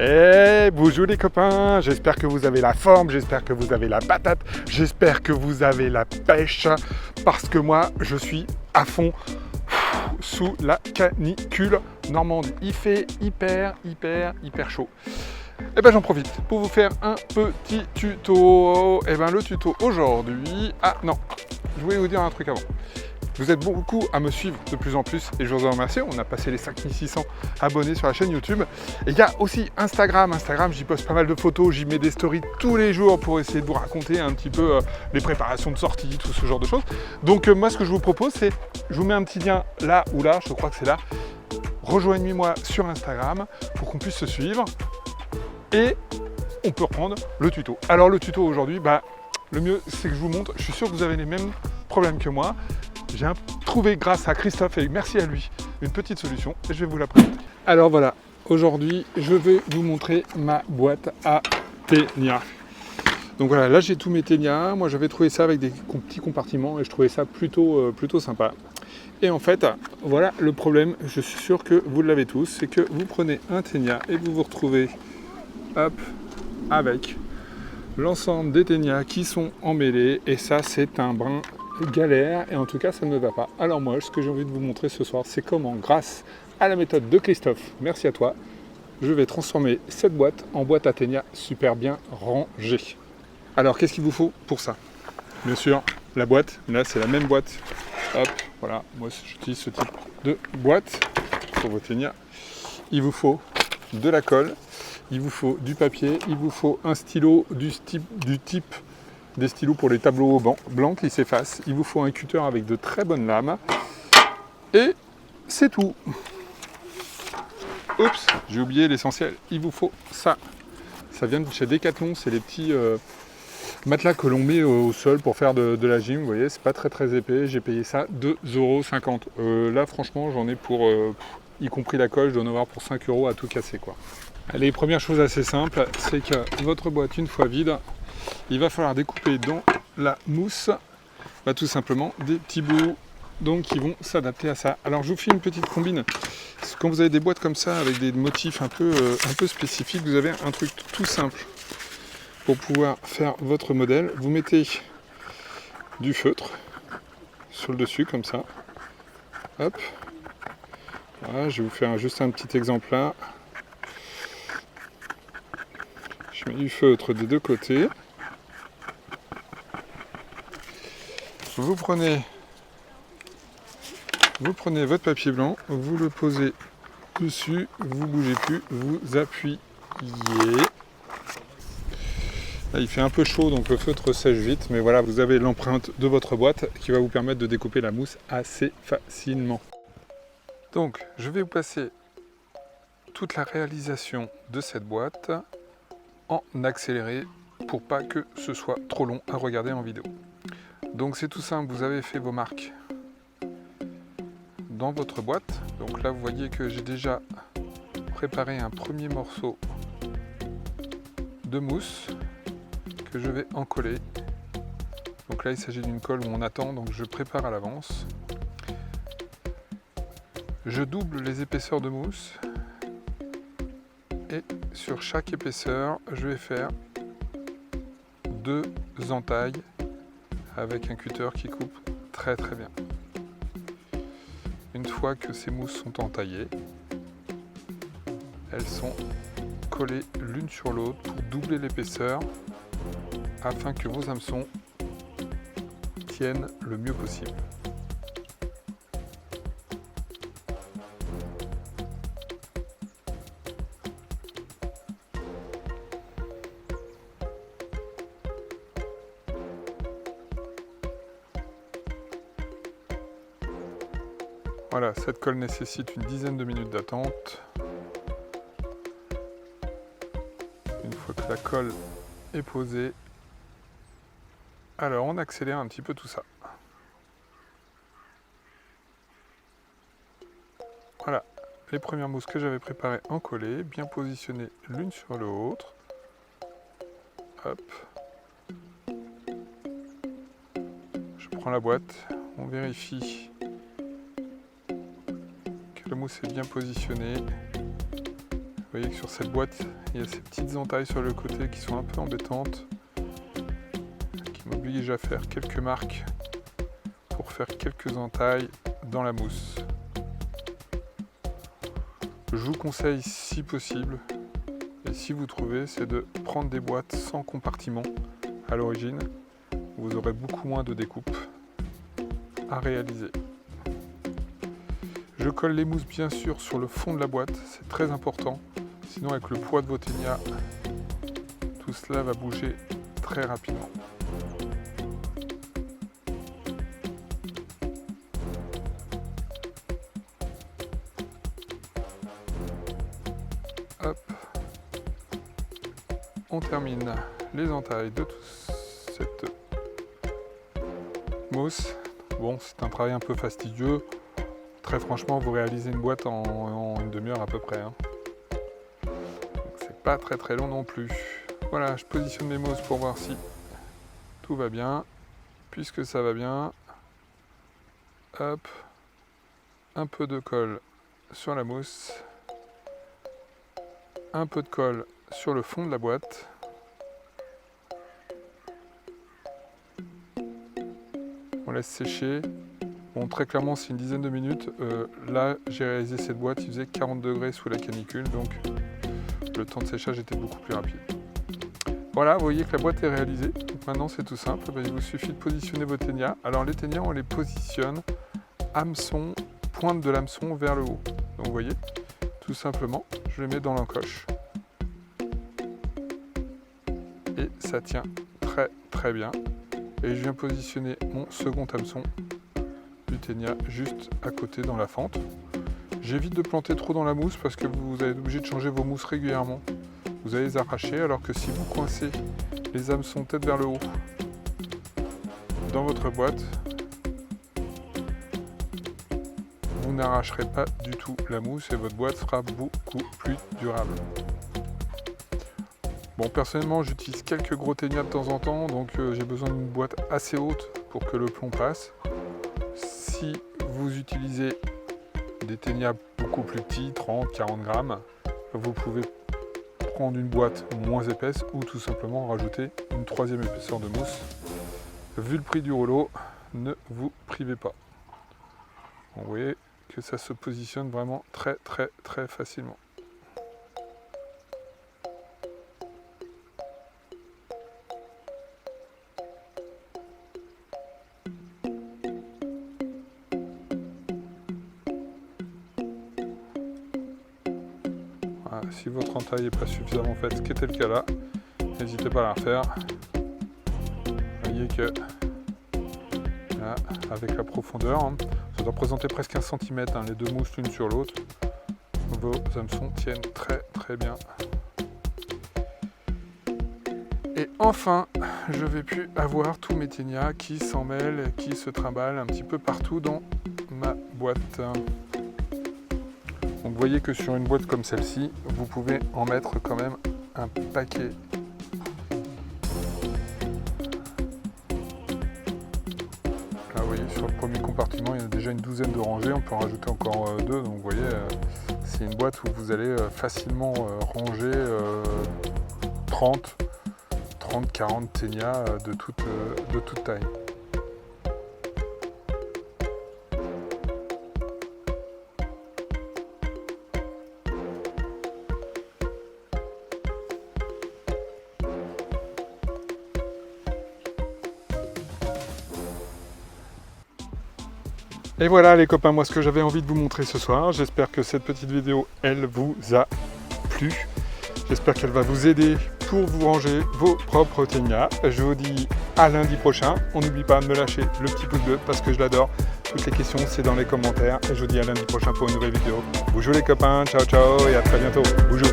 Eh, bonjour les copains, j'espère que vous avez la forme, j'espère que vous avez la patate, j'espère que vous avez la pêche, parce que moi je suis à fond sous la canicule normande. Il fait hyper chaud. Et ben j'en profite pour vous faire un petit tuto. Et ben le tuto aujourd'hui... Ah non, je voulais vous dire un truc avant. Vous êtes beaucoup à me suivre de plus en plus et je vous en remercie. On a passé les 5600 abonnés sur la chaîne YouTube. Et il y a aussi Instagram. Instagram, j'y poste pas mal de photos, j'y mets des stories tous les jours pour essayer de vous raconter un petit peu les préparations de sortie, tout ce genre de choses. Donc moi, ce que je vous propose, c'est, je vous mets un petit lien là ou là, je crois que c'est là. Rejoignez-moi sur Instagram pour qu'on puisse se suivre et on peut reprendre le tuto. Alors le tuto aujourd'hui, le mieux, c'est que je vous montre. Je suis sûr que vous avez les mêmes problèmes que moi. J'ai trouvé, grâce à Christophe, et merci à lui, une petite solution et je vais vous la présenter. Alors voilà, aujourd'hui, je vais vous montrer ma boîte à ténia. Donc voilà, là j'ai tous mes ténias. Moi j'avais trouvé ça avec des petits compartiments et je trouvais ça plutôt sympa. Et en fait, voilà le problème, je suis sûr que vous l'avez tous, c'est que vous prenez un ténia et vous vous retrouvez, hop, avec l'ensemble des ténias qui sont emmêlés et ça c'est un brin galère et en tout cas ça ne me va pas. Alors moi ce que j'ai envie de vous montrer ce soir c'est comment grâce à la méthode de Christophe, merci à toi, je vais transformer cette boîte en boîte à ténia super bien rangée. Alors qu'est-ce qu'il vous faut pour ça? Bien sûr la boîte, là c'est la même boîte, hop voilà, moi j'utilise ce type de boîte pour vos ténias. Il vous faut de la colle, il vous faut du papier, il vous faut un stylo du type des stylos pour les tableaux blancs qui s'effacent. Il vous faut un cutter avec de très bonnes lames. Et c'est tout. Oups, j'ai oublié l'essentiel. Il vous faut ça. Ça vient de chez Decathlon. C'est les petits matelas que l'on met au sol pour faire de la gym. Vous voyez, c'est pas très épais. J'ai payé ça 2,50 €. Là, franchement, j'en ai pour, y compris la colle, je dois en avoir pour 5 € à tout casser, quoi. Les premières choses assez simples, c'est que votre boîte, une fois vide, il va falloir découper dans la mousse tout simplement des petits bouts donc, qui vont s'adapter à ça. Alors je vous fais une petite combine. Quand vous avez des boîtes comme ça avec des motifs un peu spécifiques, vous avez un truc tout simple pour pouvoir faire votre modèle. Vous mettez du feutre sur le dessus comme ça. Hop. Voilà, je vais vous faire juste un petit exemple là. Je mets du feutre des deux côtés. Vous prenez votre papier blanc, vous le posez dessus, vous ne bougez plus, vous appuyez. Là, il fait un peu chaud, donc le feutre sèche vite, mais voilà, vous avez l'empreinte de votre boîte qui va vous permettre de découper la mousse assez facilement. Donc, je vais vous passer toute la réalisation de cette boîte en accéléré pour pas que ce soit trop long à regarder en vidéo. Donc c'est tout simple, vous avez fait vos marques dans votre boîte. Donc là vous voyez que j'ai déjà préparé un premier morceau de mousse que je vais encoller. Donc là il s'agit d'une colle où on attend, donc je prépare à l'avance. Je double les épaisseurs de mousse et sur chaque épaisseur je vais faire 2 entailles avec un cutter qui coupe très bien. Une fois que ces mousses sont entaillées, elles sont collées l'une sur l'autre pour doubler l'épaisseur afin que vos hameçons tiennent le mieux possible. Voilà, cette colle nécessite une dizaine de minutes d'attente. Une fois que la colle est posée, alors on accélère un petit peu tout ça. Voilà, les premières mousses que j'avais préparées en collées, bien positionnées l'une sur l'autre. Hop. Je prends la boîte, on vérifie que la mousse est bien positionnée. voyez que sur cette boîte, il y a ces petites entailles sur le côté qui sont un peu embêtantes, qui m'obligent à faire quelques marques pour faire quelques entailles dans la mousse. Je vous conseille, si possible, et si vous trouvez, c'est de prendre des boîtes sans compartiment à l'origine. Vous aurez beaucoup moins de découpes à réaliser. Je colle les mousses bien sûr sur le fond de la boîte, c'est très important. Sinon avec le poids de vos ténias, tout cela va bouger très rapidement. Hop. On termine les entailles de toute cette mousse. Bon, c'est un travail un peu fastidieux. Très franchement, vous réalisez une boîte en une demi-heure à peu près. Hein. C'est pas très long non plus. Voilà, je positionne mes mousses pour voir si tout va bien. Puisque ça va bien, hop, un peu de colle sur la mousse, un peu de colle sur le fond de la boîte. On laisse sécher. Bon, très clairement, c'est une dizaine de minutes. Là, j'ai réalisé cette boîte, il faisait 40 degrés sous la canicule, donc le temps de séchage était beaucoup plus rapide. Voilà, vous voyez que la boîte est réalisée. Donc maintenant, c'est tout simple. Il vous suffit de positionner vos ténias. Alors, les ténias, on les positionne hameçon, pointe de l'hameçon vers le haut. Donc, vous voyez, tout simplement, je les mets dans l'encoche. Et ça tient très bien. Et je viens positionner mon second hameçon du ténia juste à côté dans la fente. J'évite de planter trop dans la mousse parce que vous allez être obligé de changer vos mousses régulièrement. Vous allez les arracher, alors que si vous coincez les hameçons tête vers le haut dans votre boîte, vous n'arracherez pas du tout la mousse et votre boîte sera beaucoup plus durable. Bon, personnellement, j'utilise quelques gros ténias de temps en temps, donc j'ai besoin d'une boîte assez haute pour que le plomb passe. Si vous utilisez des ténias beaucoup plus petits, 30-40 grammes, vous pouvez prendre une boîte moins épaisse ou tout simplement rajouter une troisième épaisseur de mousse. Vu le prix du rouleau, ne vous privez pas. Vous voyez que ça se positionne vraiment très facilement. Voilà, si votre entaille n'est pas suffisamment faite, ce qui était le cas là, n'hésitez pas à la refaire. Vous voyez que là, avec la profondeur, hein, ça doit représenter presque 1 cm, hein, les deux mousses l'une sur l'autre. Vos hameçons tiennent très bien. Et enfin, je vais plus avoir tous mes ténias qui s'en mêlent et qui se trimballent un petit peu partout dans ma boîte. Donc vous voyez que sur une boîte comme celle-ci, vous pouvez en mettre quand même un paquet. Là vous voyez, sur le premier compartiment, il y a déjà une douzaine de rangées, on peut en rajouter encore 2, donc vous voyez, c'est une boîte où vous allez facilement ranger 30-40 ténias de toute taille. Et voilà les copains, moi ce que j'avais envie de vous montrer ce soir, j'espère que cette petite vidéo, elle vous a plu. J'espère qu'elle va vous aider pour vous ranger vos propres ténias. Je vous dis à lundi prochain. On n'oublie pas de me lâcher le petit pouce bleu parce que je l'adore. Toutes les questions, c'est dans les commentaires. Et je vous dis à lundi prochain pour une nouvelle vidéo. Bonjour les copains, ciao ciao et à très bientôt. Bonjour.